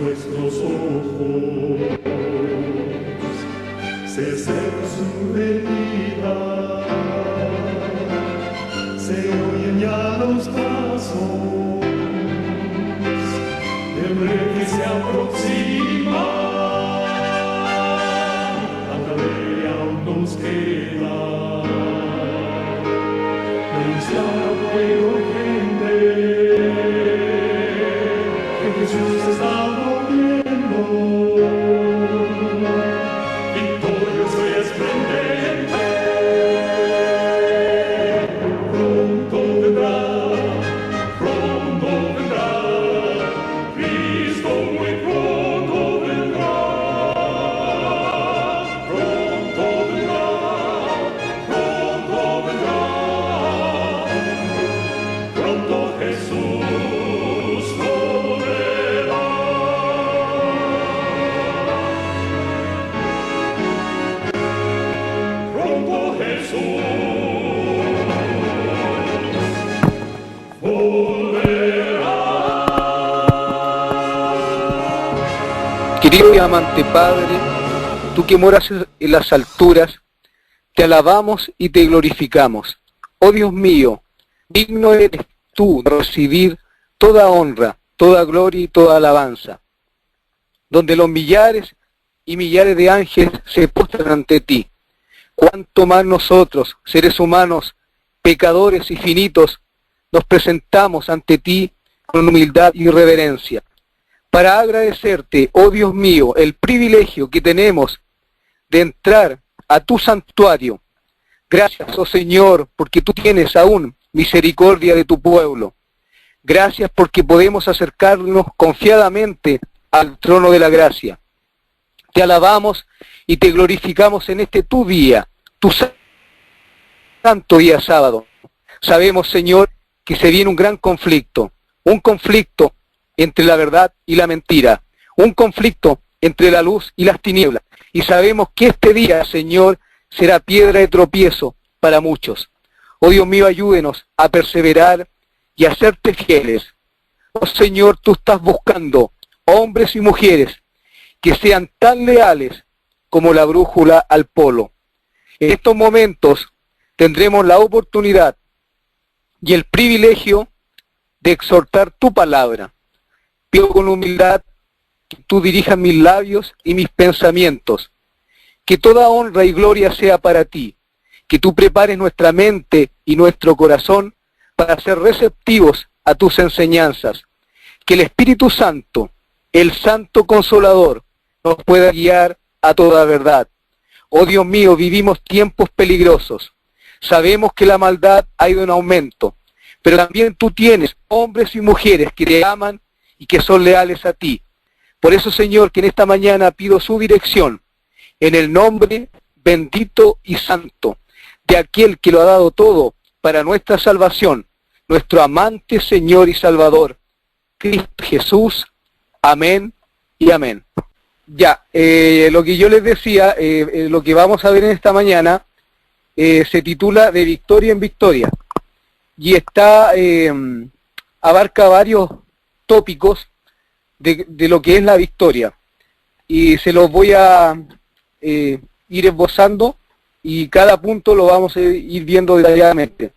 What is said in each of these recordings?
nuestros ojos, se acerca su venida, se oyen ya los pasos del rey que se aproxima. Tanta ley aún nos queda, denunciar al pueblo urgente que Jesús está volviendo, victorioso y esplendente. Pronto vendrá, Cristo muy pronto vendrá. Pronto vendrá, pronto Jesús volverá. Pronto Jesús volverá. Querido y amante Padre, tú que moras en las alturas, te alabamos y te glorificamos. Oh Dios mío, digno eres tú de recibir toda honra, toda gloria y toda alabanza, donde los millares y millares de ángeles se postran ante ti. Cuanto más nosotros, seres humanos, pecadores y finitos, nos presentamos ante ti con humildad y reverencia, para agradecerte, oh Dios mío, el privilegio que tenemos de entrar a tu santuario. Gracias, oh Señor, porque tú tienes aún misericordia de tu pueblo. Gracias porque podemos acercarnos confiadamente al trono de la gracia. Te alabamos y te glorificamos en este tu día, tu santo día sábado. Sabemos, Señor, que se viene un gran conflicto, un conflicto entre la verdad y la mentira, un conflicto entre la luz y las tinieblas. Y sabemos que este día, Señor, será piedra de tropiezo para muchos. Oh Dios mío, ayúdenos a perseverar y a serte fieles. Oh Señor, tú estás buscando hombres y mujeres que sean tan leales como la brújula al polo. En estos momentos tendremos la oportunidad y el privilegio de exhortar tu palabra. Pido con humildad que tú dirijas mis labios y mis pensamientos, que toda honra y gloria sea para ti, que tú prepares nuestra mente y nuestro corazón para ser receptivos a tus enseñanzas, que el Espíritu Santo, el Santo Consolador, nos pueda guiar a toda verdad. Oh Dios mío, vivimos tiempos peligrosos. Sabemos que la maldad ha ido en aumento, pero también tú tienes hombres y mujeres que te aman y que son leales a ti. Por eso, Señor, que en esta mañana pido su dirección, en el nombre bendito y santo de aquel que lo ha dado todo para nuestra salvación, nuestro amante Señor y Salvador, Cristo Jesús. Amén y amén. Ya, lo que yo les decía, lo que vamos a ver en esta mañana, se titula De Victoria en Victoria, y abarca varios tópicos de lo que es la victoria, y se los voy a ir esbozando, y cada punto lo vamos a ir viendo detalladamente.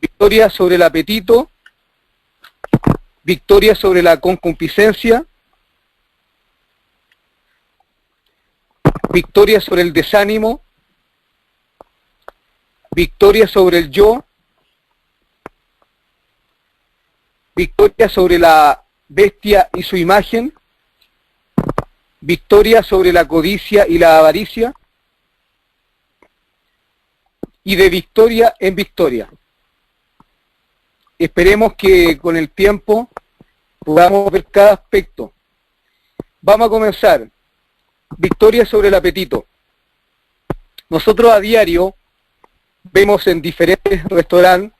Victoria sobre el apetito, victoria sobre la concupiscencia, victoria sobre el desánimo, victoria sobre el yo, victoria sobre la bestia y su imagen, victoria sobre la codicia y la avaricia, y de victoria en victoria. Esperemos que con el tiempo podamos ver cada aspecto. Vamos a comenzar. Victoria sobre el apetito. Nosotros a diario vemos en diferentes restaurantes,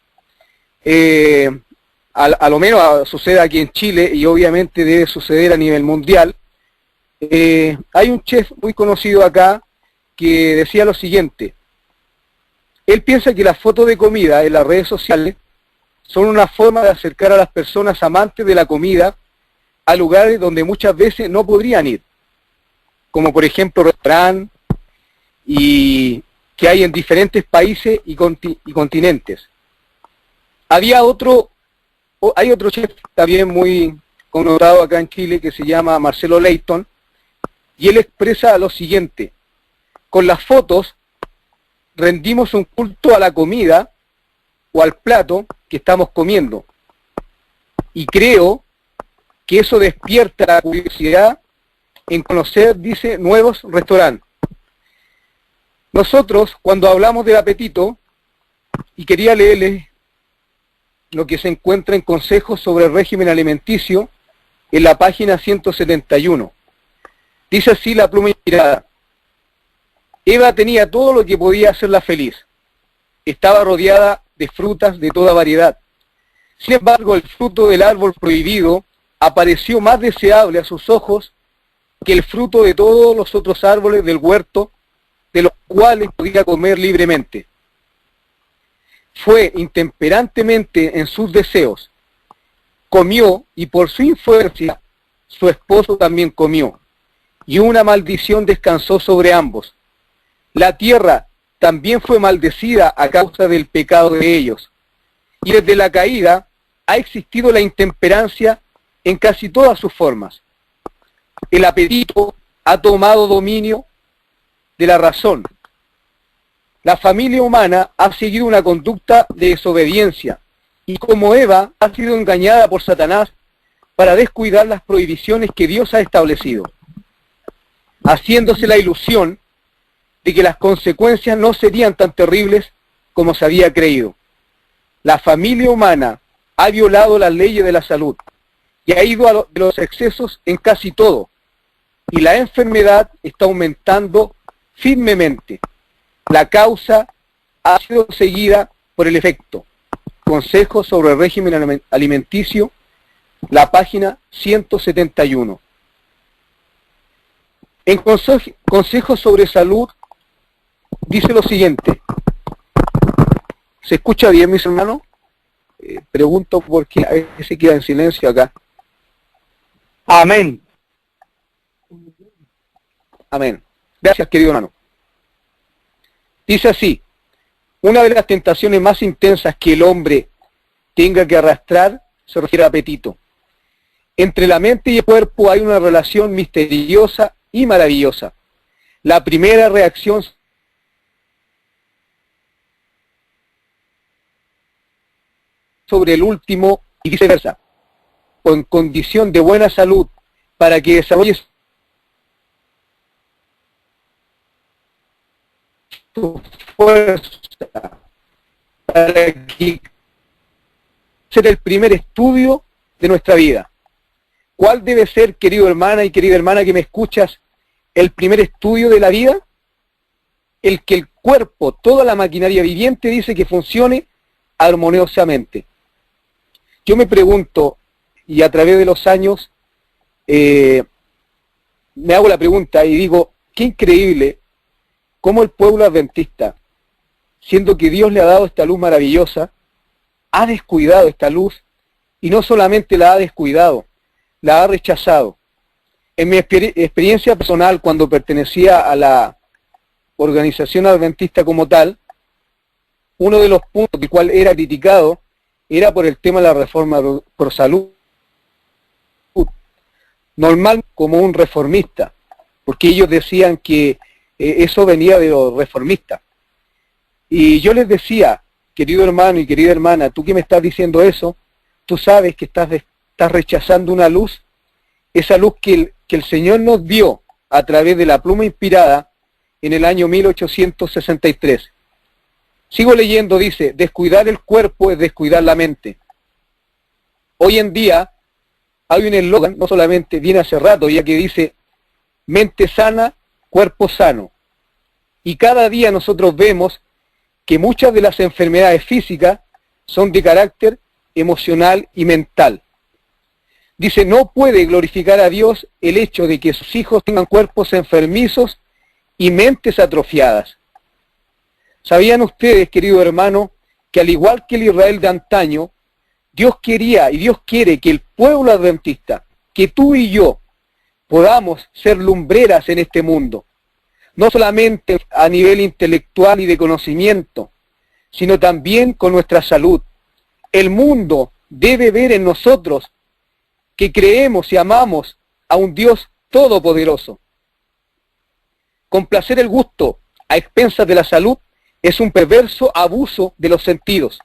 a lo menos sucede aquí en Chile y obviamente debe suceder a nivel mundial. Hay un chef muy conocido acá que decía lo siguiente: él piensa que las fotos de comida en las redes sociales son una forma de acercar a las personas amantes de la comida a lugares donde muchas veces no podrían ir, como por ejemplo restaurantes y que hay en diferentes países y continentes. Hay otro chef también muy connotado acá en Chile que se llama Marcelo Leighton, y él expresa lo siguiente: con las fotos rendimos un culto a la comida o al plato que estamos comiendo, y creo que eso despierta la curiosidad en conocer, dice, nuevos restaurantes. Nosotros, cuando hablamos del apetito, y quería leerles lo que se encuentra en Consejos sobre el régimen alimenticio, en la página 171. Dice así la pluma inspirada: Eva tenía todo lo que podía hacerla feliz. Estaba rodeada de frutas de toda variedad. Sin embargo, el fruto del árbol prohibido apareció más deseable a sus ojos que el fruto de todos los otros árboles del huerto, de los cuales podía comer libremente. Fue intemperantemente en sus deseos. Comió, y por su influencia, su esposo también comió, y una maldición descansó sobre ambos. La tierra también fue maldecida a causa del pecado de ellos, y desde la caída ha existido la intemperancia en casi todas sus formas. El apetito ha tomado dominio de la razón. La familia humana ha seguido una conducta de desobediencia, y como Eva ha sido engañada por Satanás para descuidar las prohibiciones que Dios ha establecido, haciéndose la ilusión de que las consecuencias no serían tan terribles como se había creído. La familia humana ha violado las leyes de la salud y ha ido a los excesos en casi todo, y la enfermedad está aumentando firmemente. La causa ha sido seguida por el efecto. Consejos sobre el régimen alimenticio, la página 171. En Consejos sobre salud dice lo siguiente. ¿Se escucha bien, mis hermanos? Pregunto porque a veces se queda en silencio acá. Amén. Amén. Gracias, querido hermano. Dice así: una de las tentaciones más intensas que el hombre tenga que arrastrar se refiere al apetito. Entre la mente y el cuerpo hay una relación misteriosa y maravillosa. La primera reacción sobre el último y viceversa, o en condición de buena salud, para que desarrolles tu fuerza, para que sea el primer estudio de nuestra vida. ¿Cuál debe ser, querido hermana y querida hermana que me escuchas, el primer estudio de la vida? El que el cuerpo, toda la maquinaria viviente, dice que funcione armoniosamente. Yo me pregunto, y a través de los años me hago la pregunta y digo, qué increíble cómo el pueblo adventista, siendo que Dios le ha dado esta luz maravillosa, ha descuidado esta luz, y no solamente la ha descuidado, la ha rechazado. En mi experiencia personal, cuando pertenecía a la organización adventista como tal, uno de los puntos del cual era criticado era por el tema de la reforma por salud. Normal como un reformista, porque ellos decían que eso venía de los reformistas. Y yo les decía, querido hermano y querida hermana, tú que me estás diciendo eso, tú sabes que estás rechazando una luz, esa luz que el Señor nos dio a través de la pluma inspirada en el año 1863. Sigo leyendo, dice, descuidar el cuerpo es descuidar la mente. Hoy en día hay un eslogan, no solamente viene hace rato, ya que dice, mente sana, cuerpo sano. Y cada día nosotros vemos que muchas de las enfermedades físicas son de carácter emocional y mental. Dice, no puede glorificar a Dios el hecho de que sus hijos tengan cuerpos enfermizos y mentes atrofiadas. ¿Sabían ustedes, querido hermano, que al igual que el Israel de antaño, Dios quería y Dios quiere que el pueblo adventista que tú y yo podamos ser lumbreras en este mundo, no solamente a nivel intelectual y de conocimiento, sino también con nuestra salud. El mundo debe ver en nosotros que creemos y amamos a un Dios todopoderoso. Complacer el gusto a expensas de la salud es un perverso abuso de los sentidos.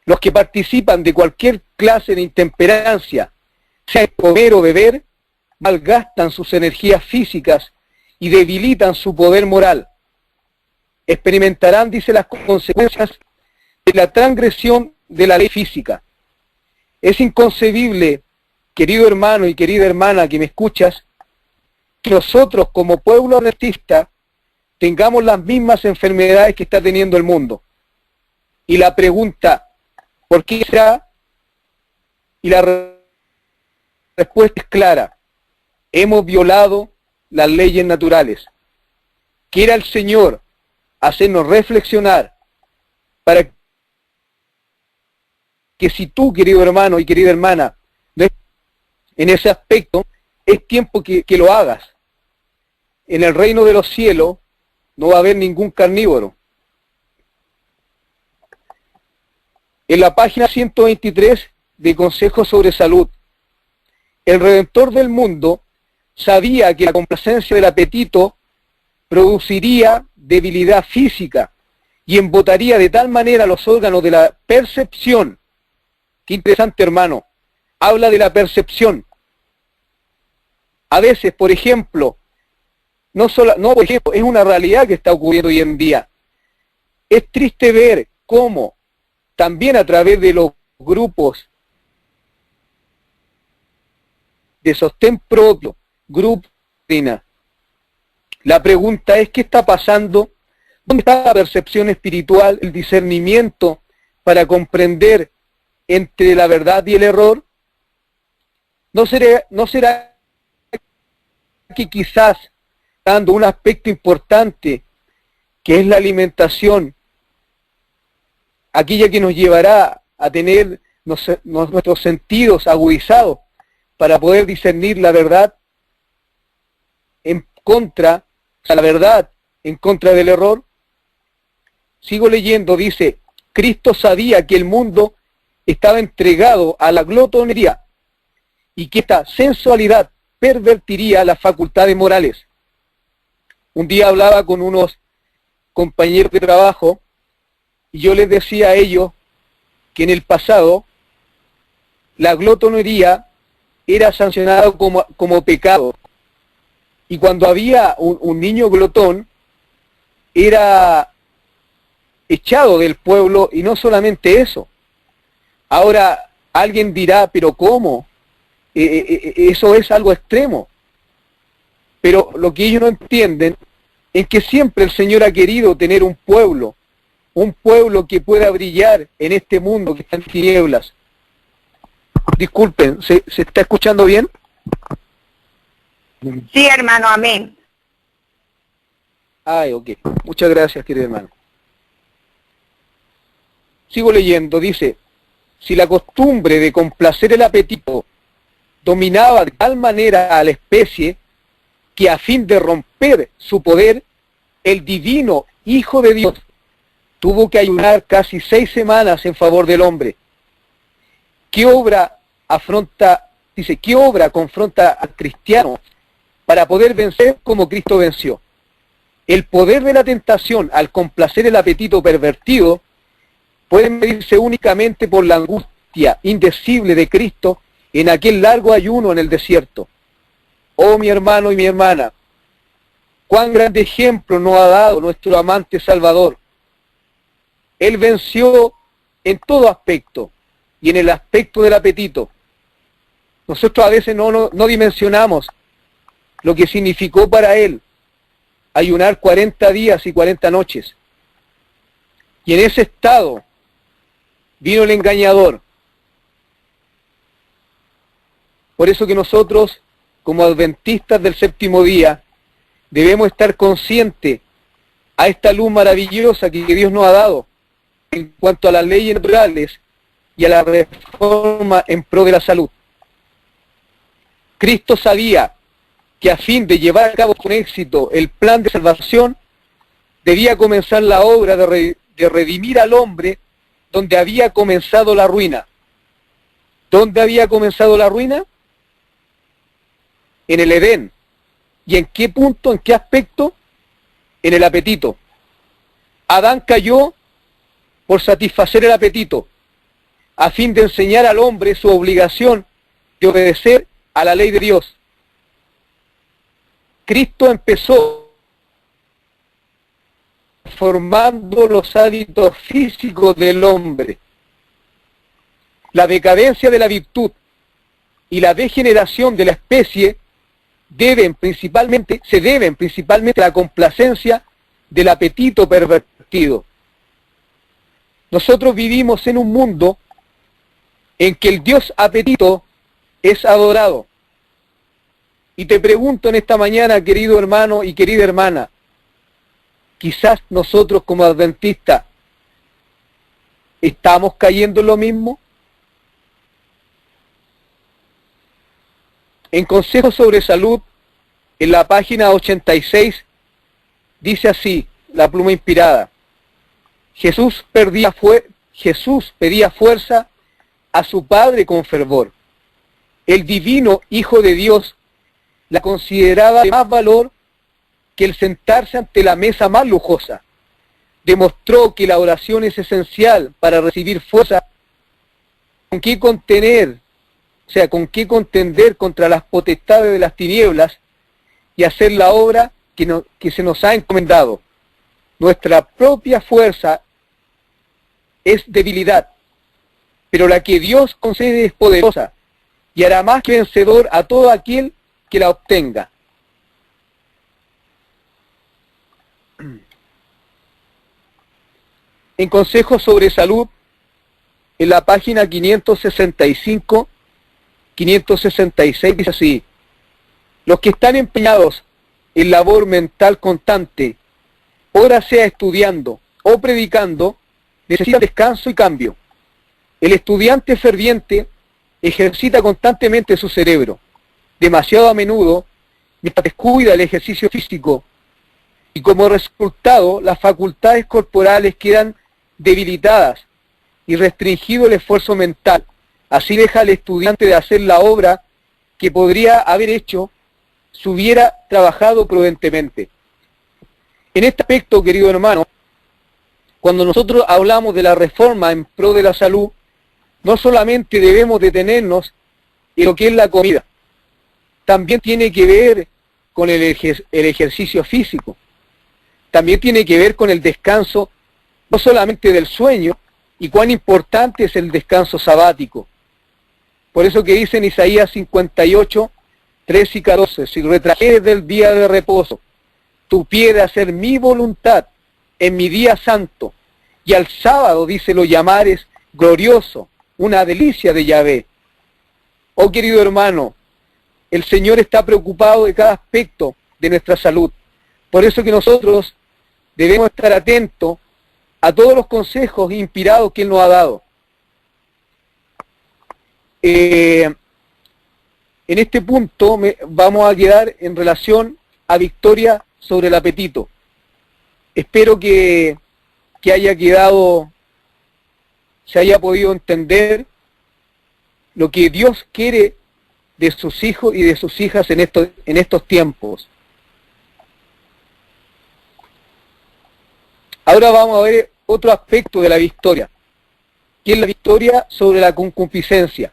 Los que participan de cualquier clase de intemperancia, sea comer o beber, malgastan sus energías físicas y debilitan su poder moral. Experimentarán, dice, las consecuencias de la transgresión de la ley física. Es inconcebible, querido hermano y querida hermana que me escuchas, que nosotros como pueblo adventista tengamos las mismas enfermedades que está teniendo el mundo. Y la pregunta, ¿por qué será? Y la respuesta es clara. Hemos violado las leyes naturales. Quiera el Señor hacernos reflexionar para que si tú, querido hermano y querida hermana, en ese aspecto, es tiempo que lo hagas. En el reino de los cielos no va a haber ningún carnívoro. En la página 123 de Consejos sobre Salud, el Redentor del mundo sabía que la complacencia del apetito produciría debilidad física y embotaría de tal manera los órganos de la percepción. Qué interesante, hermano. Habla de la percepción. A veces, por ejemplo, por ejemplo, es una realidad que está ocurriendo hoy en día. Es triste ver cómo también a través de los grupos de sostén propio, grupos, la pregunta es, ¿qué está pasando? ¿Dónde está la percepción espiritual, el discernimiento para comprender entre la verdad y el error? ¿No será que quizás, dando un aspecto importante, que es la alimentación, aquella que nos llevará a tener nuestros sentidos agudizados para poder discernir la verdad en contra, la verdad en contra del error? Sigo leyendo, dice, Cristo sabía que el mundo estaba entregado a la glotonería y que esta sensualidad pervertiría las facultades morales. Un día hablaba con unos compañeros de trabajo y yo les decía a ellos que en el pasado la glotonería era sancionada como pecado. Y cuando había un niño glotón, era echado del pueblo, y no solamente eso. Ahora alguien dirá, pero ¿cómo? Eso es algo extremo. Pero lo que ellos no entienden es que siempre el Señor ha querido tener un pueblo que pueda brillar en este mundo que está en tinieblas. Disculpen, ¿se está escuchando bien? Sí, hermano, amén. Ay, ok. Muchas gracias, querido hermano. Sigo leyendo, dice, si la costumbre de complacer el apetito dominaba de tal manera a la especie que a fin de romper su poder, el divino Hijo de Dios tuvo que ayunar casi 6 semanas en favor del hombre. ¿Qué obra confronta al cristiano para poder vencer como Cristo venció? El poder de la tentación al complacer el apetito pervertido puede medirse únicamente por la angustia indecible de Cristo en aquel largo ayuno en el desierto. Oh, mi hermano y mi hermana, cuán grande ejemplo nos ha dado nuestro amante Salvador. Él venció en todo aspecto, y en el aspecto del apetito. Nosotros a veces no dimensionamos lo que significó para Él ayunar 40 días y 40 noches. Y en ese estado vino el engañador. Por eso que nosotros, como adventistas del séptimo día, debemos estar conscientes a esta luz maravillosa que Dios nos ha dado en cuanto a las leyes naturales y a la reforma en pro de la salud. Cristo sabía que a fin de llevar a cabo con éxito el plan de salvación, debía comenzar la obra de redimir al hombre donde había comenzado la ruina. ¿Dónde había comenzado la ruina? En el Edén. ¿Y en qué punto, en qué aspecto? En el apetito. Adán cayó por satisfacer el apetito, a fin de enseñar al hombre su obligación de obedecer a la ley de Dios. Cristo empezó formando los hábitos físicos del hombre. La decadencia de la virtud y la degeneración de la especie se deben principalmente a la complacencia del apetito pervertido. Nosotros vivimos en un mundo en que el Dios apetito es adorado. Y te pregunto en esta mañana, querido hermano y querida hermana, quizás nosotros como adventistas estamos cayendo en lo mismo. En Consejos sobre Salud, en la página 86, dice así, la pluma inspirada: Jesús pedía fuerza a su Padre con fervor. El divino Hijo de Dios la consideraba de más valor que el sentarse ante la mesa más lujosa. Demostró que la oración es esencial para recibir fuerza con qué contender contra las potestades de las tinieblas y hacer la obra que se nos ha encomendado. Nuestra propia fuerza es debilidad, pero la que Dios concede es poderosa y hará más que vencedor a todo aquel que la obtenga. En Consejos sobre Salud, en la página 565, 566 dice así: los que están empeñados en labor mental constante, ora sea estudiando o predicando, necesitan descanso y cambio. El estudiante ferviente ejercita constantemente su cerebro, demasiado a menudo, mientras descuida el ejercicio físico, y como resultado las facultades corporales quedan debilitadas y restringido el esfuerzo mental. Así deja al estudiante de hacer la obra que podría haber hecho si hubiera trabajado prudentemente. En este aspecto, querido hermano, cuando nosotros hablamos de la reforma en pro de la salud, no solamente debemos detenernos en lo que es la comida, también tiene que ver con el ejercicio físico, también tiene que ver con el descanso, no solamente del sueño, y cuán importante es el descanso sabático. Por eso que dice en Isaías 58, 3 y 14, si retrajeres del día de reposo tu pie de hacer mi voluntad en mi día santo, y al sábado, dice, lo llamares glorioso, una delicia de Yahvé. Oh querido hermano, el Señor está preocupado de cada aspecto de nuestra salud. Por eso que nosotros debemos estar atentos a todos los consejos inspirados que Él nos ha dado. En este punto vamos a quedar en relación a victoria sobre el apetito. Espero que haya quedado, se haya podido entender lo que Dios quiere de sus hijos y de sus hijas en estos tiempos. Ahora vamos a ver otro aspecto de la victoria, que es la victoria sobre la concupiscencia.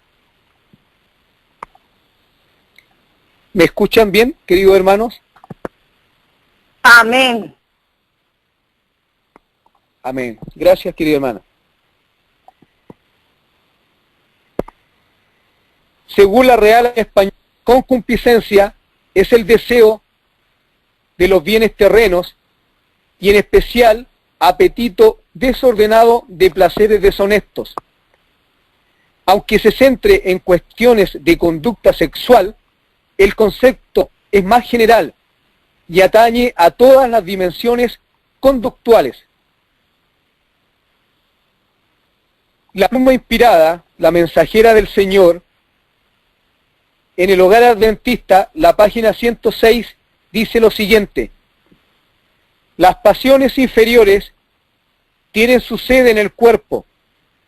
¿Me escuchan bien, queridos hermanos? Amén. Amén. Gracias, querido hermano. Según la Real Española, concupiscencia es el deseo de los bienes terrenos y en especial apetito desordenado de placeres deshonestos. Aunque se centre en cuestiones de conducta sexual, el concepto es más general y atañe a todas las dimensiones conductuales. La pluma inspirada, la mensajera del Señor, en el Hogar Adventista, la página 106, dice lo siguiente: las pasiones inferiores tienen su sede en el cuerpo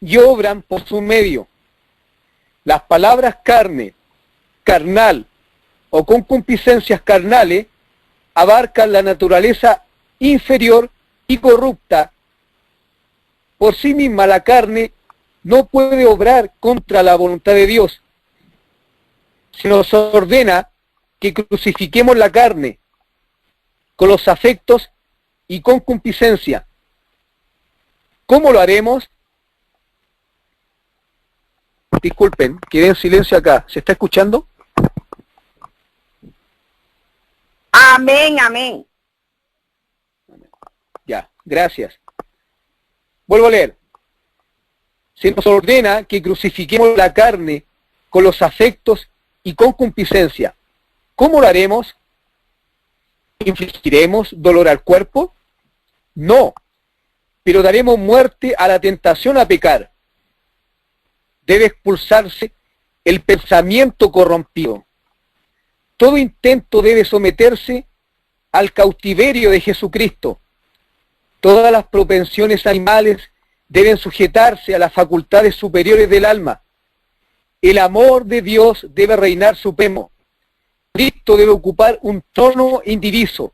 y obran por su medio. Las palabras carne, carnal o concupiscencias carnales abarcan la naturaleza inferior y corrupta. Por sí misma la carne no puede obrar contra la voluntad de Dios. Se nos ordena que crucifiquemos la carne con los afectos y concupiscencia. ¿Cómo lo haremos? Disculpen, quedé en silencio acá. ¿Se está escuchando? Amén, amén. Ya, gracias. Vuelvo a leer. Se nos ordena que crucifiquemos la carne con los afectos y concupiscencia. ¿Cómo lo haremos? ¿Infligiremos dolor al cuerpo? No, pero daremos muerte a la tentación a pecar. Debe expulsarse el pensamiento corrompido. Todo intento debe someterse al cautiverio de Jesucristo. Todas las propensiones animales deben sujetarse a las facultades superiores del alma. El amor de Dios debe reinar supremo. Cristo debe ocupar un trono indiviso.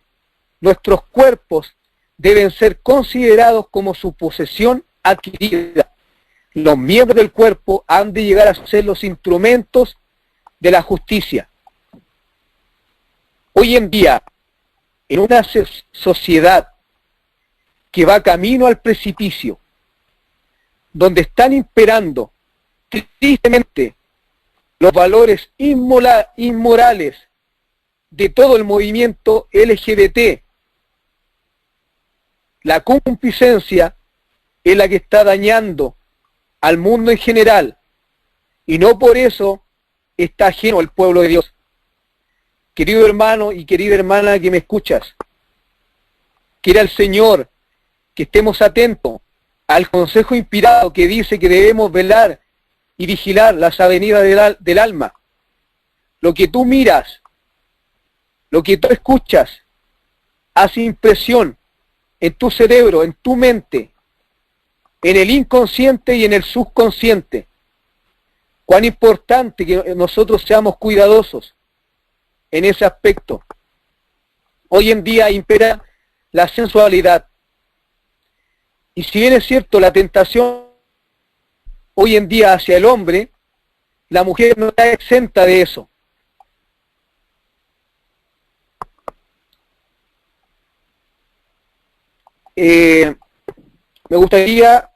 Nuestros cuerpos deben ser considerados como su posesión adquirida. Los miembros del cuerpo han de llegar a ser los instrumentos de la justicia. Hoy en día, en una sociedad que va camino al precipicio, donde están imperando tristemente los valores inmorales de todo el movimiento LGBT, la concupiscencia es la que está dañando al mundo en general, y no por eso está ajeno al pueblo de Dios. Querido hermano y querida hermana que me escuchas, quiera el Señor que estemos atentos al consejo inspirado que dice que debemos velar y vigilar las avenidas del alma. Lo que tú miras, lo que tú escuchas, hace impresión en tu cerebro, en tu mente, en el inconsciente y en el subconsciente. Cuán importante que nosotros seamos cuidadosos en ese aspecto. Hoy en día impera la sensualidad. Y si bien es cierto, la tentación hoy en día hacia el hombre, la mujer no está exenta de eso. Me gustaría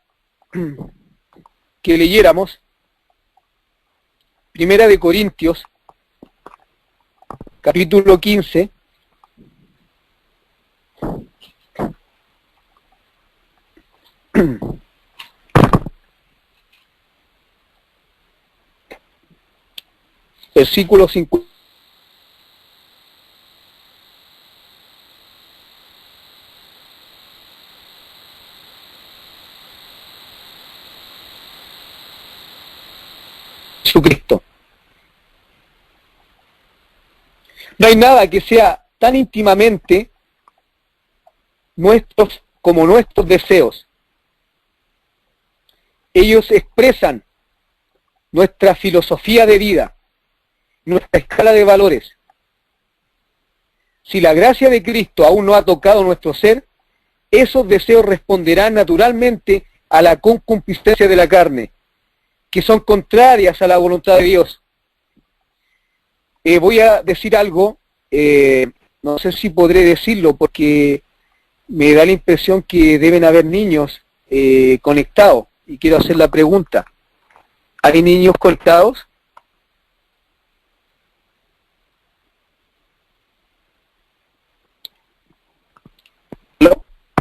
que leyéramos Primera de Corintios, capítulo 15, versículo 50. Jesucristo. No hay nada que sea tan íntimamente nuestros como nuestros deseos. Ellos expresan nuestra filosofía de vida, nuestra escala de valores. Si la gracia de Cristo aún no ha tocado nuestro ser, esos deseos responderán naturalmente a la concupiscencia de la carne, que son contrarias a la voluntad de Dios. Voy a decir algo, no sé si podré decirlo porque me da la impresión que deben haber niños conectados, y quiero hacer la pregunta: ¿hay niños conectados?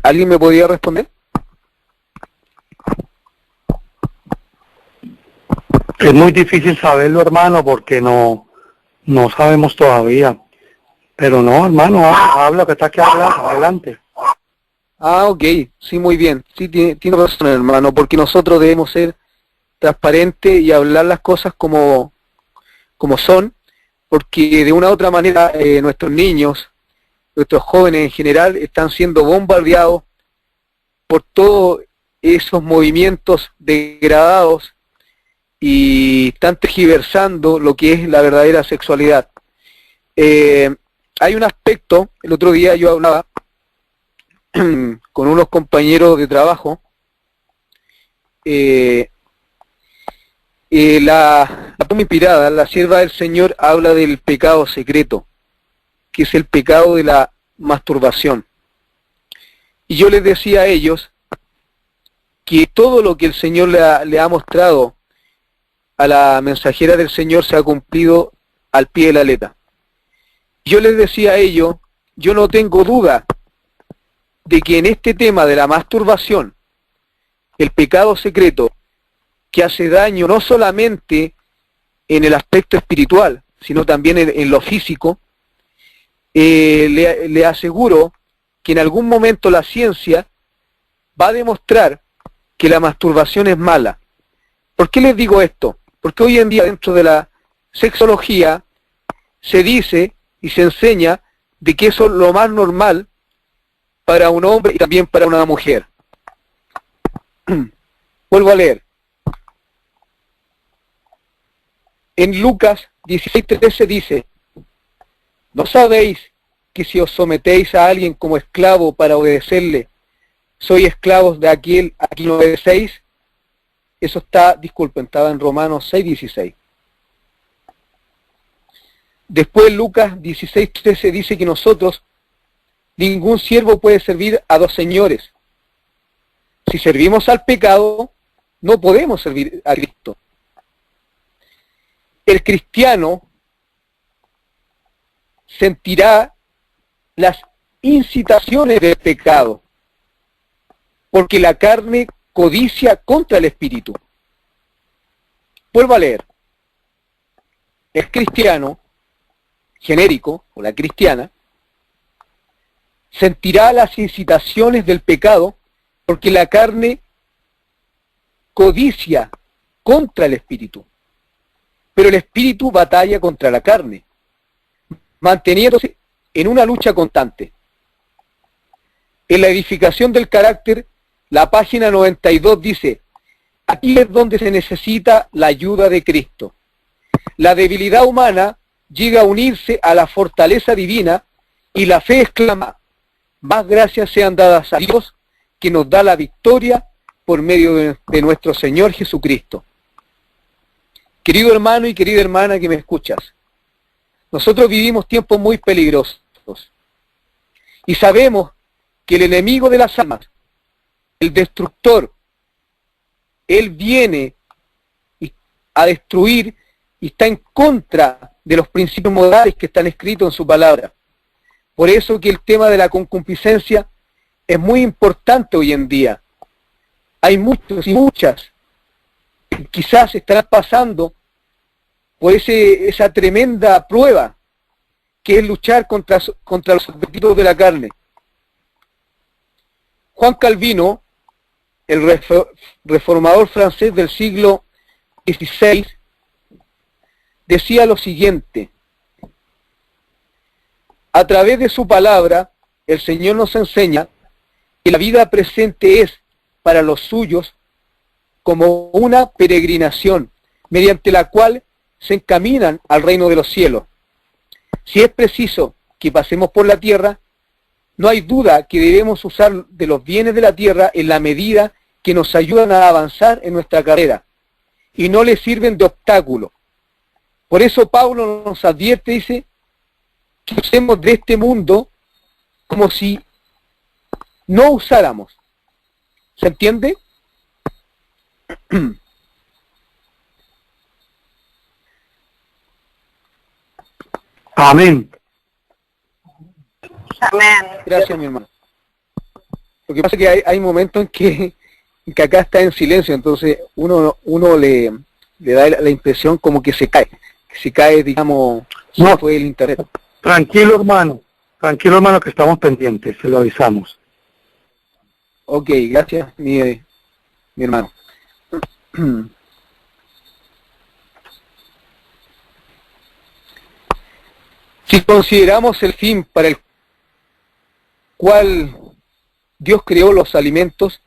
¿Alguien me podría responder? Es muy difícil saberlo, hermano, porque no sabemos todavía. Pero no, hermano, habla que está aquí adelante. Ah, ok, sí, muy bien. Sí, tiene razón, hermano, porque nosotros debemos ser transparentes y hablar las cosas como son, porque de una u otra manera nuestros niños, nuestros jóvenes en general, están siendo bombardeados por todos esos movimientos degradados y están tergiversando lo que es la verdadera sexualidad. Hay un aspecto, el otro día yo hablaba con unos compañeros de trabajo, la toma inspirada, la sierva del Señor, habla del pecado secreto, que es el pecado de la masturbación. Y yo les decía a ellos que todo lo que el Señor le ha mostrado a la mensajera del Señor se ha cumplido al pie de la letra. Yo les decía a ellos, yo no tengo duda de que en este tema de la masturbación, el pecado secreto, que hace daño no solamente en el aspecto espiritual, sino también en lo físico, le aseguro que en algún momento la ciencia va a demostrar que la masturbación es mala. ¿Por qué les digo esto? Porque hoy en día dentro de la sexología se dice y se enseña de que eso es lo más normal para un hombre y también para una mujer. Vuelvo a leer. En Lucas 16:13 dice, ¿no sabéis que si os sometéis a alguien como esclavo para obedecerle, sois esclavos de aquel a quien obedecéis? Eso estaba en Romanos 6:16. Después Lucas 16:13 dice que nosotros, ningún siervo puede servir a dos señores. Si servimos al pecado, no podemos servir a Cristo. El cristiano sentirá las incitaciones del pecado, porque la carne codicia contra el espíritu. Vuelvo a leer. El cristiano genérico, o la cristiana, sentirá las incitaciones del pecado, porque la carne codicia contra el espíritu. Pero el espíritu batalla contra la carne, manteniéndose en una lucha constante. En la edificación del carácter, la página 92 dice, aquí es donde se necesita la ayuda de Cristo. La debilidad humana llega a unirse a la fortaleza divina y la fe exclama, más gracias sean dadas a Dios que nos da la victoria por medio de nuestro Señor Jesucristo. Querido hermano y querida hermana que me escuchas, nosotros vivimos tiempos muy peligrosos y sabemos que el enemigo de las almas, el destructor, él viene a destruir y está en contra de los principios morales que están escritos en su palabra. Por eso que el tema de la concupiscencia es muy importante hoy en día. Hay muchos y muchas que quizás estarán pasando por esa tremenda prueba que es luchar contra los apetitos de la carne. Juan Calvino, el reformador francés del siglo XVI, decía lo siguiente: a través de su palabra, el Señor nos enseña que la vida presente es para los suyos como una peregrinación, mediante la cual se encaminan al reino de los cielos. Si es preciso que pasemos por la tierra, no hay duda que debemos usar de los bienes de la tierra en la medida que nos ayudan a avanzar en nuestra carrera y no les sirven de obstáculo. Por eso Pablo nos advierte, dice, que usemos de este mundo como si no usáramos. ¿Se entiende? Amén. Amén. Gracias, mi hermano. Lo que pasa es que hay momentos en que acá está en silencio, entonces uno le da la impresión como que se cae, digamos, No. fue el internet. Tranquilo, hermano, que estamos pendientes, se lo avisamos. Ok, gracias, mi hermano. Si consideramos el fin para el cual Dios creó los alimentos,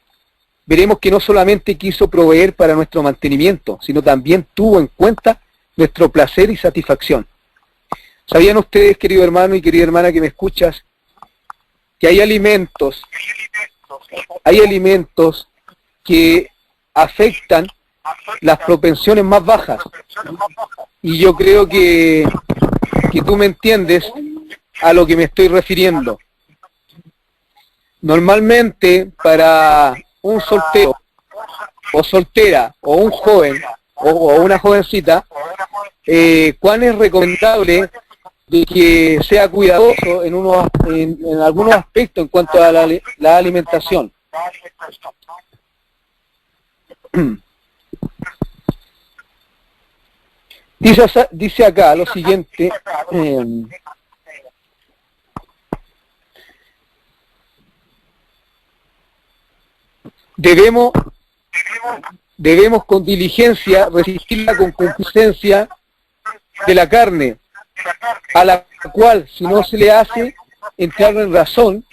veremos que no solamente quiso proveer para nuestro mantenimiento, sino también tuvo en cuenta nuestro placer y satisfacción. ¿Sabían ustedes, querido hermano y querida hermana que me escuchas, que hay alimentos que afectan las propensiones más bajas? Y yo creo que tú me entiendes a lo que me estoy refiriendo. Normalmente, para un soltero o soltera o un joven o una jovencita, cuán es recomendable de que sea cuidadoso en algunos aspectos en cuanto a la alimentación. Dice acá lo siguiente, debemos con diligencia resistir la concupiscencia de la carne, a la cual, si no se le hace entrar en razón,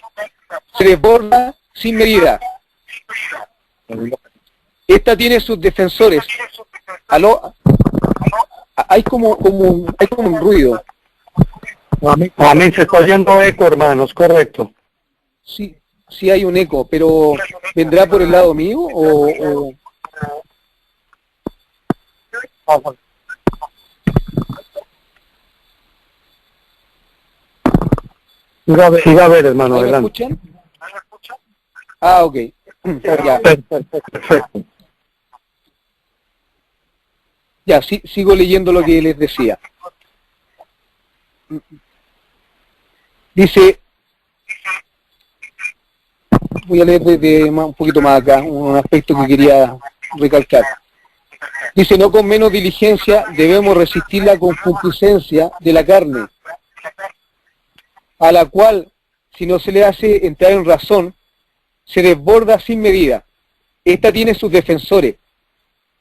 se desborda sin medida. Esta tiene sus defensores. Hay como un ruido. Amén, se está oyendo eco, hermanos, correcto. Sí hay un eco, pero ¿vendrá por el lado mío o...? Siga a ver, hermano, ¿Me adelante. escuchan? Ah, ok. Ya. Perfecto. Ya, sigo leyendo lo que les decía. Dice, voy a leer un poquito más acá, un aspecto que quería recalcar. Dice, no con menos diligencia debemos resistir la concupiscencia de la carne, a la cual, si no se le hace entrar en razón, se desborda sin medida. Esta tiene sus defensores,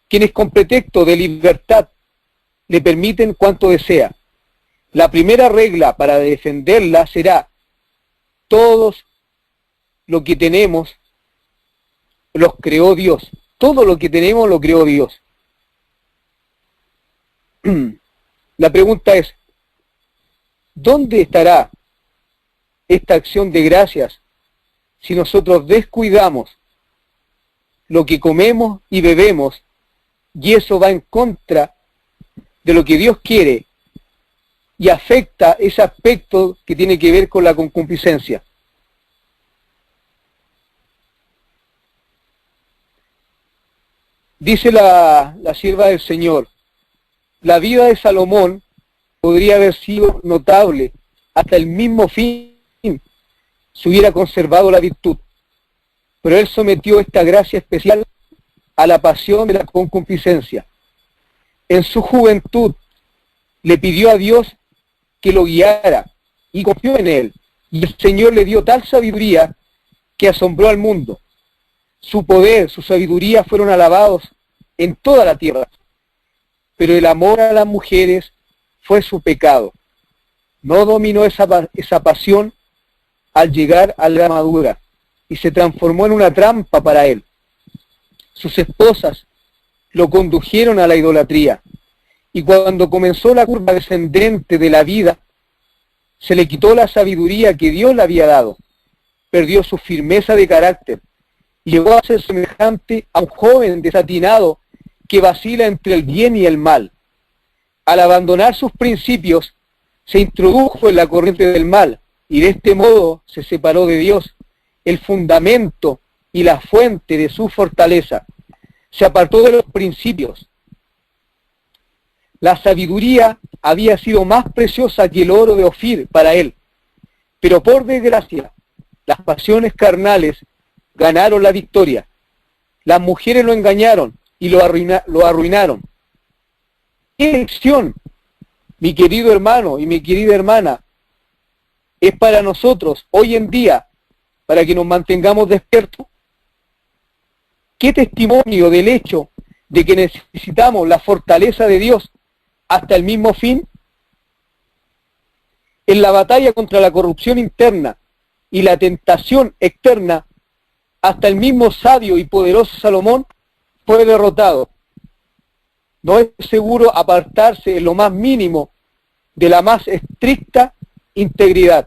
quienes con pretexto de libertad le permiten cuanto desea. La primera regla para defenderla será: todos lo que tenemos los creó Dios. Todo lo que tenemos lo creó Dios. La pregunta es, ¿dónde estará esta acción de gracias si nosotros descuidamos lo que comemos y bebemos, y eso va en contra de lo que Dios quiere y afecta ese aspecto que tiene que ver con la concupiscencia? Dice la sierva del Señor, la vida de Salomón podría haber sido notable hasta el mismo fin si hubiera conservado la virtud, pero él sometió esta gracia especial a la pasión de la concupiscencia. En su juventud le pidió a Dios que lo guiara y confió en él, y el Señor le dio tal sabiduría que asombró al mundo. Su poder, su sabiduría fueron alabados en toda la tierra, pero el amor a las mujeres fue su pecado. No dominó esa pasión al llegar a la madura y se transformó en una trampa para él. Sus esposas lo condujeron a la idolatría, y cuando comenzó la curva descendente de la vida, se le quitó la sabiduría que Dios le había dado, perdió su firmeza de carácter y llegó a ser semejante a un joven desatinado que vacila entre el bien y el mal. Al abandonar sus principios, se introdujo en la corriente del mal y de este modo se separó de Dios, el fundamento y la fuente de su fortaleza. Se apartó de los principios. La sabiduría había sido más preciosa que el oro de Ofir para él, pero por desgracia, las pasiones carnales ganaron la victoria. Las mujeres lo engañaron y lo arruinaron. ¿Qué lección, mi querido hermano y mi querida hermana, es para nosotros hoy en día para que nos mantengamos despiertos? ¿Qué testimonio del hecho de que necesitamos la fortaleza de Dios hasta el mismo fin? En la batalla contra la corrupción interna y la tentación externa, hasta el mismo sabio y poderoso Salomón fue derrotado. No es seguro apartarse en lo más mínimo de la más estricta integridad.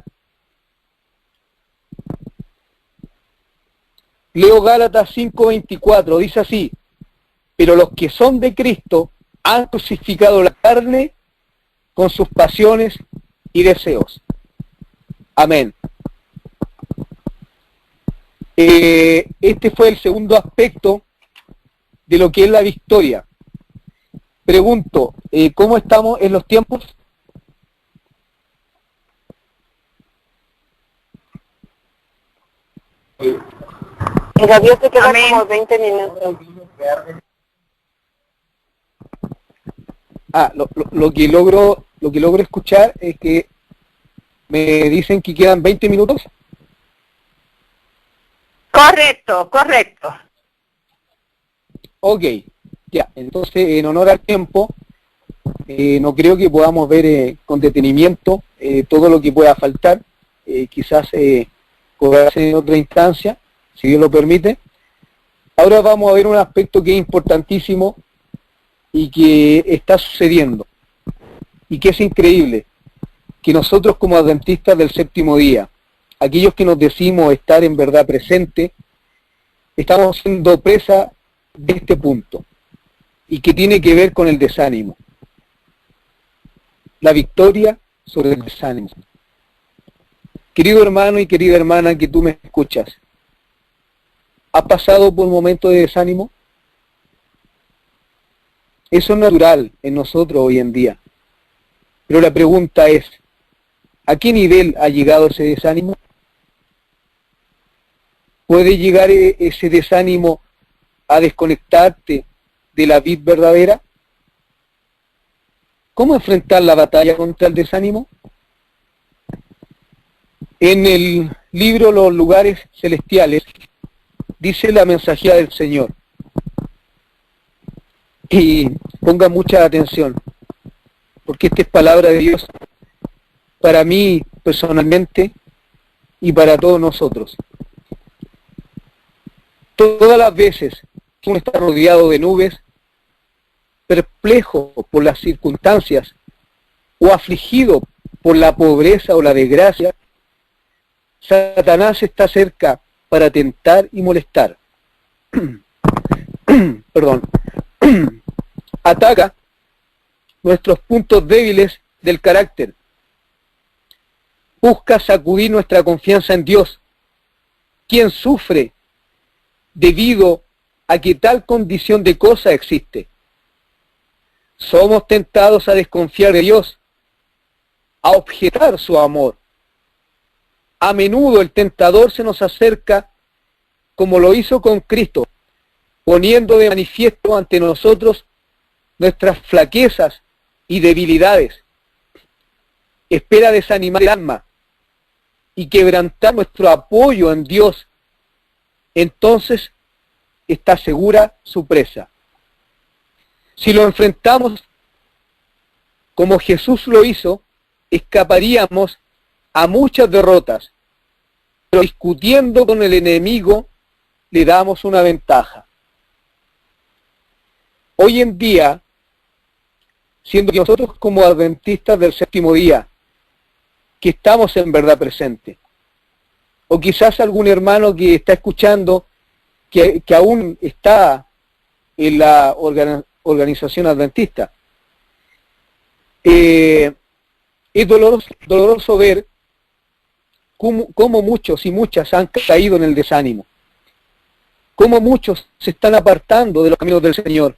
Leo Gálatas 5:24, dice así: pero los que son de Cristo han crucificado la carne con sus pasiones y deseos. Amén. Este fue el segundo aspecto de lo que es la victoria. Pregunto, ¿cómo estamos en los tiempos? Todavía te quedan como 20 minutos. Lo que logro escuchar es que me dicen que quedan 20 minutos. Correcto, correcto. Ok, ya, entonces en honor al tiempo, no creo que podamos ver con detenimiento todo lo que pueda faltar. Quizás podrá ser en otra instancia, si Dios lo permite. Ahora vamos a ver un aspecto que es importantísimo y que está sucediendo, y que es increíble, que nosotros como adventistas del séptimo día, aquellos que nos decimos estar en verdad presente, estamos siendo presa de este punto, y que tiene que ver con el desánimo. La victoria sobre el desánimo. Querido hermano y querida hermana que tú me escuchas, ¿has pasado por un momento de desánimo? Eso es natural en nosotros hoy en día. Pero la pregunta es, ¿a qué nivel ha llegado ese desánimo? ¿Puede llegar ese desánimo a desconectarte de la vid verdadera? ¿Cómo enfrentar la batalla contra el desánimo? En el libro Los Lugares Celestiales dice la mensajera del Señor. Y ponga mucha atención, porque esta es palabra de Dios para mí personalmente y para todos nosotros. Todas las veces que uno está rodeado de nubes, perplejo por las circunstancias o afligido por la pobreza o la desgracia, Satanás está cerca para tentar y molestar. Perdón. Ataca nuestros puntos débiles del carácter. Busca sacudir nuestra confianza en Dios, quien sufre debido a que tal condición de cosa existe. Somos tentados a desconfiar de Dios, a objetar su amor. A menudo el tentador se nos acerca como lo hizo con Cristo, poniendo de manifiesto ante nosotros nuestras flaquezas y debilidades. Espera desanimar el alma y quebrantar nuestro apoyo en Dios. Entonces está segura su presa. Si lo enfrentamos como Jesús lo hizo, escaparíamos a muchas derrotas, pero discutiendo con el enemigo le damos una ventaja. Hoy en día, siendo que nosotros como adventistas del séptimo día, que estamos en verdad presentes, o quizás algún hermano que está escuchando que aún está en la organización adventista, es doloroso ver cómo muchos y muchas han caído en el desánimo, cómo muchos se están apartando de los caminos del Señor.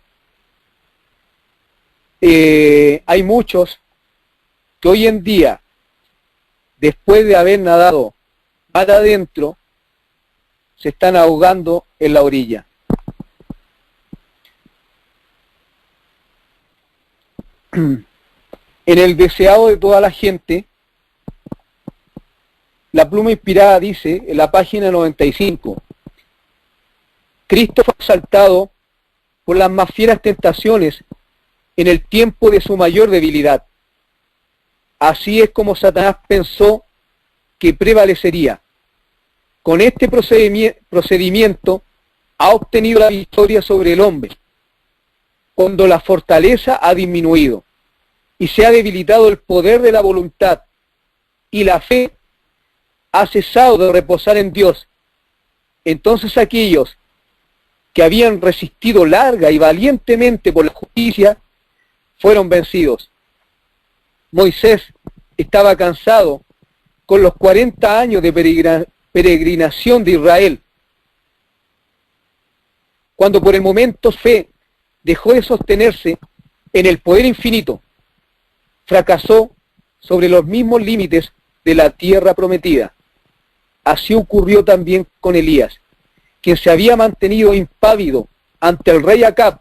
Hay muchos que hoy en día, después de haber nadado mar adentro, se están ahogando en la orilla. En el deseado de toda la gente, la pluma inspirada dice, en la página 95, Cristo fue asaltado por las más fieras tentaciones en el tiempo de su mayor debilidad. Así es como Satanás pensó que prevalecería. Con este procedimiento ha obtenido la victoria sobre el hombre, cuando la fortaleza ha disminuido y se ha debilitado el poder de la voluntad y la fe ha cesado de reposar en Dios. Entonces aquellos que habían resistido larga y valientemente por la justicia fueron vencidos. Moisés estaba cansado con los 40 años de peregrinación de Israel, cuando por el momento fe dejó de sostenerse en el poder infinito, fracasó sobre los mismos límites de la tierra prometida. Así ocurrió también con Elías, quien se había mantenido impávido ante el rey Acab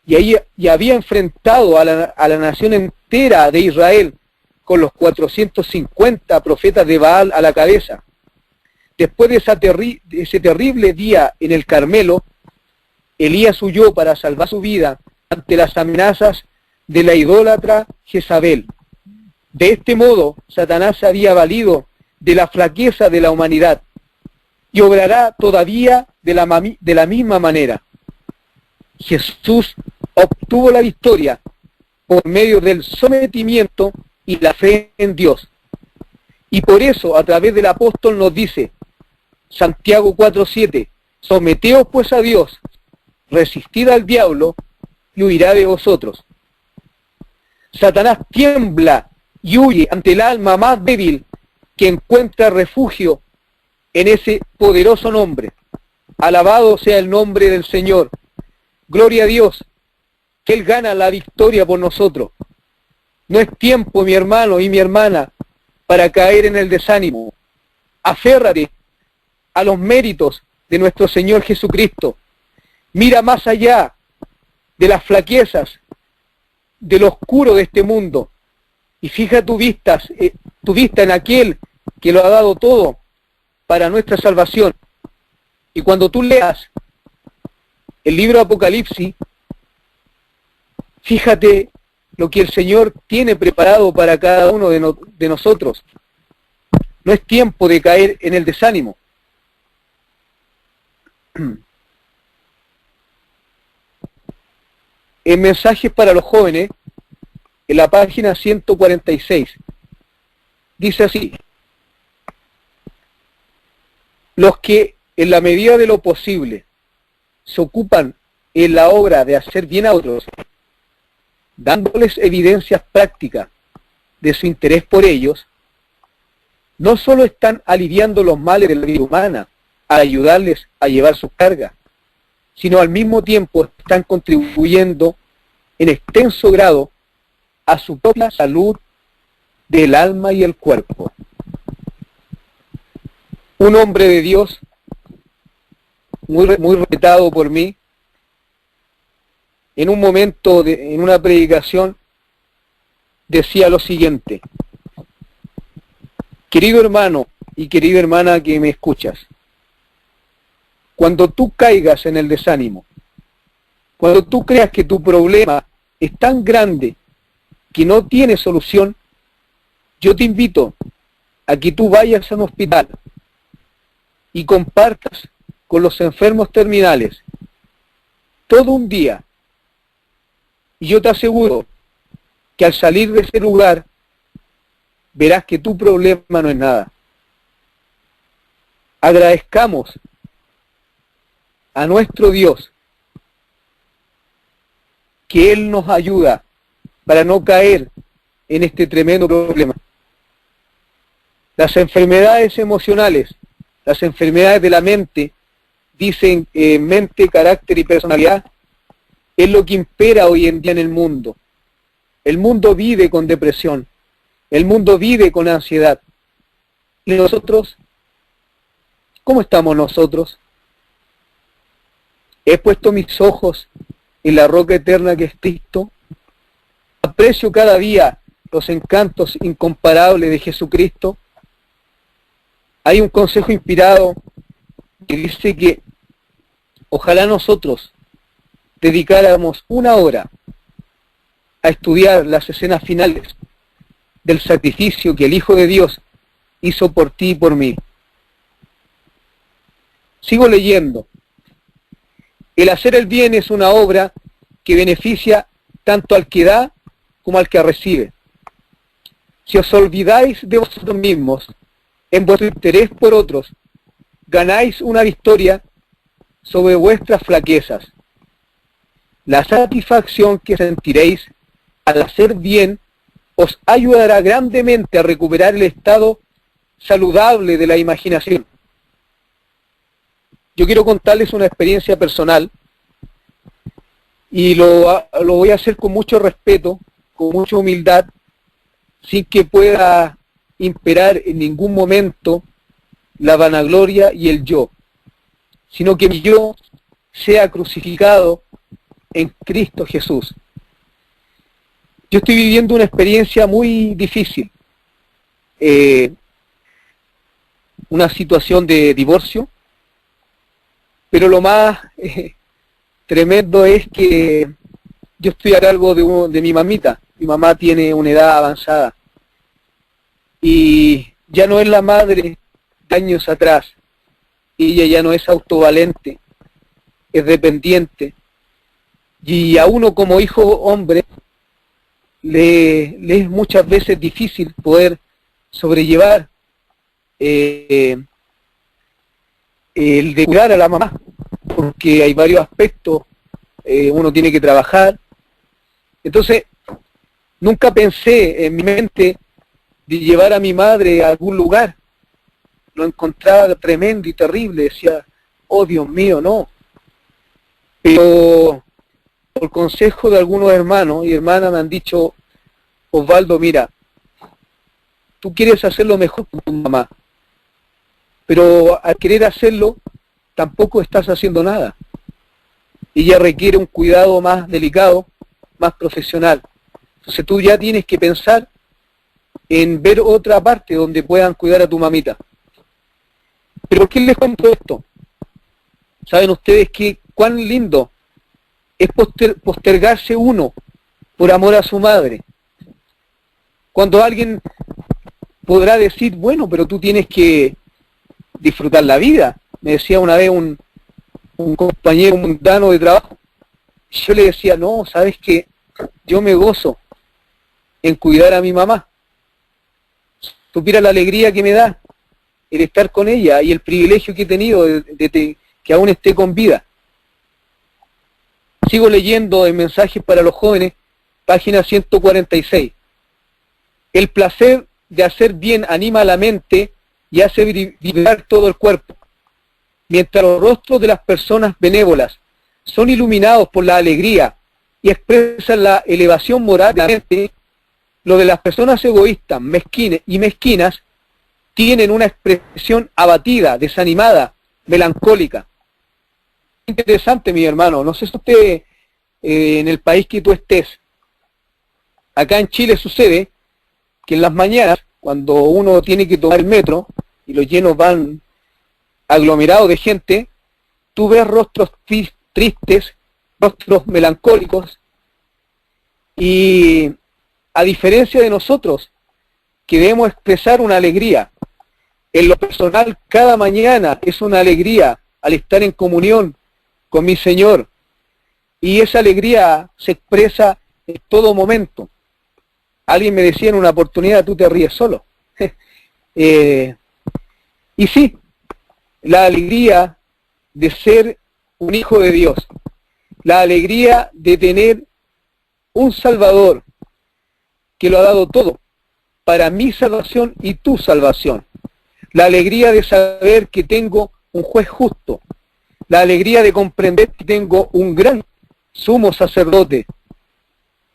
y había enfrentado a la nación entera de Israel con los 450 profetas de Baal a la cabeza. Después de ese terrible día en el Carmelo, Elías huyó para salvar su vida ante las amenazas de la idólatra Jezabel. De este modo, Satanás se había valido de la flaqueza de la humanidad y obrará todavía de la misma manera. Jesús obtuvo la victoria por medio del sometimiento y la fe en Dios. Y por eso, a través del apóstol nos dice, Santiago 4:7, someteos pues a Dios, resistid al diablo y huirá de vosotros. Satanás tiembla y huye ante el alma más débil que encuentra refugio en ese poderoso nombre. Alabado sea el nombre del Señor. Gloria a Dios, que Él gana la victoria por nosotros. No es tiempo, mi hermano y mi hermana, para caer en el desánimo. Aférrate a los méritos de nuestro Señor Jesucristo. Mira más allá de las flaquezas, de lo oscuro de este mundo, y fija tu vista en aquel que lo ha dado todo para nuestra salvación. Y cuando tú leas el libro de Apocalipsis, fíjate lo que el Señor tiene preparado para cada uno de nosotros. No es tiempo de caer en el desánimo. En Mensajes para los Jóvenes, en la página 146, dice así: los que en la medida de lo posible se ocupan en la obra de hacer bien a otros, dándoles evidencias prácticas de su interés por ellos, no solo están aliviando los males de la vida humana al ayudarles a llevar sus cargas, sino al mismo tiempo están contribuyendo en extenso grado a su propia salud del alma y el cuerpo. Un hombre de Dios, muy respetado por mí, en un momento, en una predicación, decía lo siguiente: querido hermano y querida hermana que me escuchas, cuando tú caigas en el desánimo, cuando tú creas que tu problema es tan grande que no tiene solución, yo te invito a que tú vayas a un hospital y compartas con los enfermos terminales todo un día. Y yo te aseguro que al salir de ese lugar verás que tu problema no es nada. Agradezcamos a nuestro Dios que Él nos ayuda para no caer en este tremendo problema. Las enfermedades emocionales, las enfermedades de la mente, dicen mente, carácter y personalidad, es lo que impera hoy en día en el mundo. El mundo vive con depresión, el mundo vive con ansiedad. ¿Y nosotros? ¿Cómo estamos nosotros? He puesto mis ojos en la roca eterna que es Cristo. Aprecio cada día los encantos incomparables de Jesucristo. Hay un consejo inspirado que dice que ojalá nosotros dedicáramos una hora a estudiar las escenas finales del sacrificio que el Hijo de Dios hizo por ti y por mí. Sigo leyendo. El hacer el bien es una obra que beneficia tanto al que da como al que recibe. Si os olvidáis de vosotros mismos en vuestro interés por otros, ganáis una victoria sobre vuestras flaquezas. La satisfacción que sentiréis al hacer bien os ayudará grandemente a recuperar el estado saludable de la imaginación. Yo quiero contarles una experiencia personal y lo voy a hacer con mucho respeto, con mucha humildad, sin que pueda imperar en ningún momento la vanagloria y el yo, sino que mi yo sea crucificado en Cristo Jesús. Yo estoy viviendo una experiencia muy difícil, una situación de divorcio, pero lo más tremendo es que yo estoy a cargo de mi mamita. Mi mamá tiene una edad avanzada y ya no es la madre de años atrás. Ella ya no es autovalente, es dependiente, y a uno como hijo hombre le es muchas veces difícil poder sobrellevar el de cuidar a la mamá, porque hay varios aspectos, uno tiene que trabajar. Entonces nunca pensé en mi mente de llevar a mi madre a algún lugar. Lo encontraba tremendo y terrible, decía, oh Dios mío, no. Pero por consejo de algunos hermanos y hermanas me han dicho, Osvaldo, mira, tú quieres hacerlo mejor con tu mamá, pero al querer hacerlo tampoco estás haciendo nada. Ella requiere un cuidado más delicado, más profesional. Entonces tú ya tienes que pensar en ver otra parte donde puedan cuidar a tu mamita. ¿Pero por qué les cuento esto? ¿Saben ustedes cuán lindo es postergarse uno por amor a su madre? Cuando alguien podrá decir, bueno, pero tú tienes que disfrutar la vida. Me decía una vez un compañero mundano de trabajo. Yo le decía, no, ¿sabes qué? Yo me gozo en cuidar a mi mamá. Supiera la alegría que me da el estar con ella y el privilegio que he tenido de que aún esté con vida. Sigo leyendo en Mensajes para los Jóvenes, página 146. El placer de hacer bien anima a la mente y hace vibrar todo el cuerpo. Mientras los rostros de las personas benévolas son iluminados por la alegría y expresan la elevación moral de la mente, lo de las personas egoístas, mezquinas, tienen una expresión abatida, desanimada, melancólica. Interesante, mi hermano. No sé si usted, en el país que tú estés, acá en Chile sucede que en las mañanas, cuando uno tiene que tomar el metro y los llenos van aglomerados de gente, tú ves rostros tristes, rostros melancólicos, y a diferencia de nosotros, que debemos expresar una alegría. En lo personal, cada mañana es una alegría al estar en comunión con mi Señor, y esa alegría se expresa en todo momento. Alguien me decía en una oportunidad, tú te ríes solo. Y sí, la alegría de ser un hijo de Dios, la alegría de tener un Salvador que lo ha dado todo para mi salvación y tu salvación, la alegría de saber que tengo un juez justo, la alegría de comprender que tengo un gran sumo sacerdote,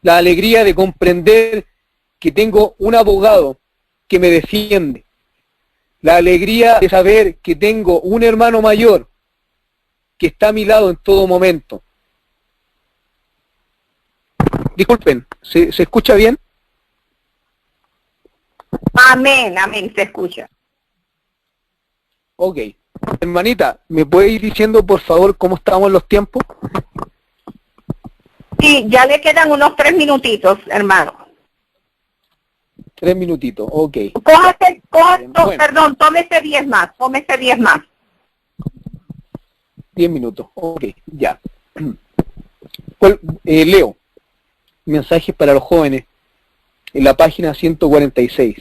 la alegría de comprender que tengo un abogado que me defiende, la alegría de saber que tengo un hermano mayor que está a mi lado en todo momento. Disculpen, ¿se escucha bien? Amén, amén, se escucha. Ok. Hermanita, ¿me puede ir diciendo por favor cómo estamos en los tiempos? Sí, ya le quedan unos 3 minutitos, hermano. 3 minutitos, ok. Bueno. Perdón, tómese 10 más. 10 minutos, ok, ya. Leo, mensajes para los jóvenes, en la página 146.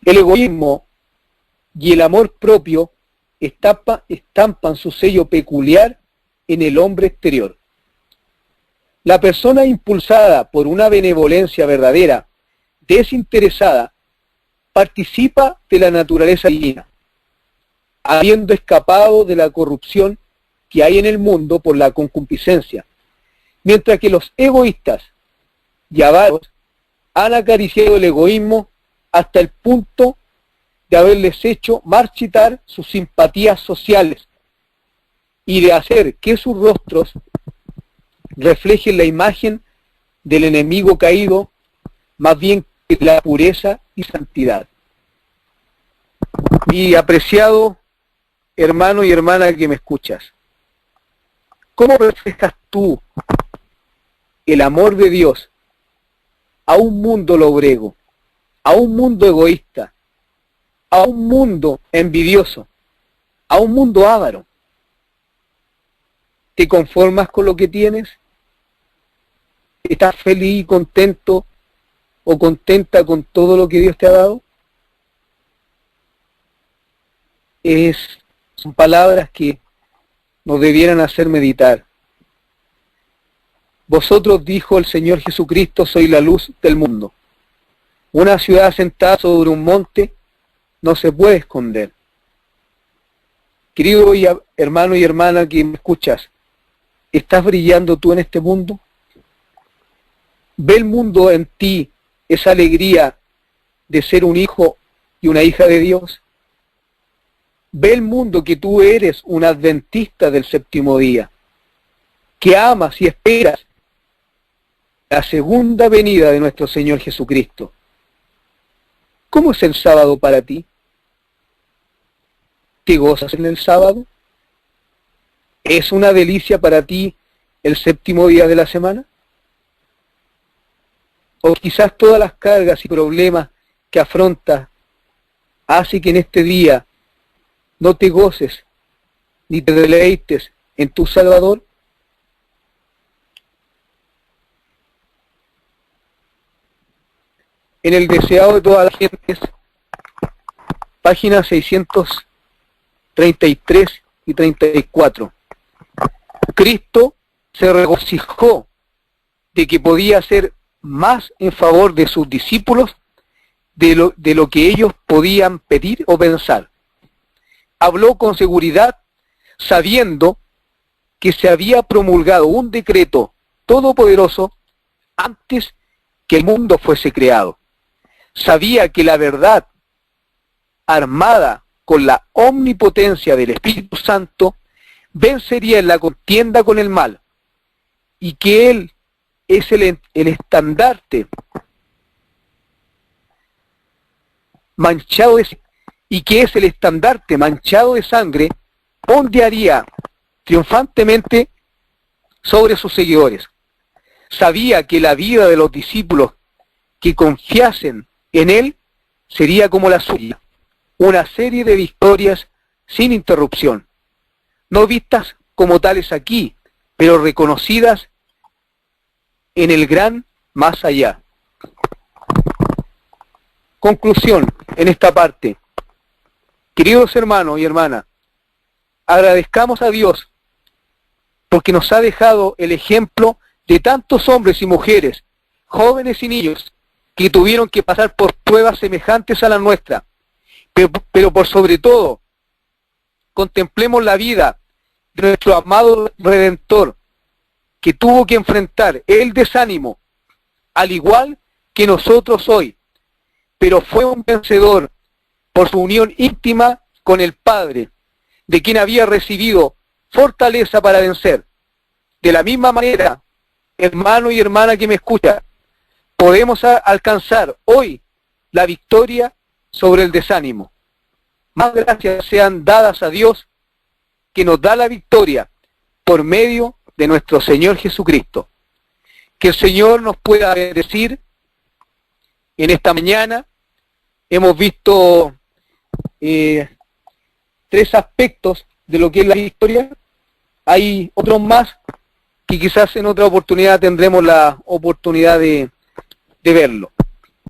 El egoísmo y el amor propio estampan su sello peculiar en el hombre exterior. La persona impulsada por una benevolencia verdadera, desinteresada, participa de la naturaleza divina, habiendo escapado de la corrupción que hay en el mundo por la concupiscencia, mientras que los egoístas y avaros han acariciado el egoísmo hasta el punto de haberles hecho marchitar sus simpatías sociales y de hacer que sus rostros reflejen la imagen del enemigo caído más bien que la pureza y santidad. Mi apreciado hermano y hermana que me escuchas, ¿cómo reflejas tú el amor de Dios a un mundo lobrego, a un mundo egoísta, a un mundo envidioso, a un mundo avaro? ¿Te conformas con lo que tienes? ¿Estás feliz y contento o contenta con todo lo que Dios te ha dado? Son palabras que nos debieran hacer meditar. Vosotros, dijo el Señor Jesucristo, sois la luz del mundo. Una ciudad asentada sobre un monte no se puede esconder. Querido hermano y hermana que me escuchas, ¿estás brillando tú en este mundo? ¿Ve el mundo en ti esa alegría de ser un hijo y una hija de Dios? ¿Ve el mundo que tú eres un adventista del séptimo día, que amas y esperas la segunda venida de nuestro Señor Jesucristo? ¿Cómo es el sábado para ti? ¿Te gozas en el sábado? ¿Es una delicia para ti el séptimo día de la semana? O quizás todas las cargas y problemas que afrontas hace que en este día no te goces ni te deleites en tu Salvador. En el deseado de todas las gentes, páginas 633 y 34. Cristo se regocijó de que podía hacer más en favor de sus discípulos de lo que ellos podían pedir o pensar. Habló con seguridad, sabiendo que se había promulgado un decreto todopoderoso antes que el mundo fuese creado. Sabía que la verdad, armada con la omnipotencia del Espíritu Santo, vencería en la contienda con el mal, y que Él es el estandarte manchado de sangre, ondearía triunfantemente sobre sus seguidores. Sabía que la vida de los discípulos que confiasen en Él sería como la suya, una serie de victorias sin interrupción, no vistas como tales aquí, pero reconocidas en el gran más allá. Conclusión en esta parte. Queridos hermanos y hermanas, agradezcamos a Dios porque nos ha dejado el ejemplo de tantos hombres y mujeres, jóvenes y niños, que tuvieron que pasar por pruebas semejantes a la nuestra. Pero por sobre todo, contemplemos la vida de nuestro amado Redentor, que tuvo que enfrentar el desánimo, al igual que nosotros hoy, pero fue un vencedor por su unión íntima con el Padre, de quien había recibido fortaleza para vencer. De la misma manera, hermano y hermana que me escucha, podemos alcanzar hoy la victoria sobre el desánimo. Más gracias sean dadas a Dios, que nos da la victoria por medio de nuestro Señor Jesucristo. Que el Señor nos pueda bendecir en esta mañana. Hemos visto 3 aspectos de lo que es la historia. Hay otros más que quizás en otra oportunidad tendremos la oportunidad de verlo.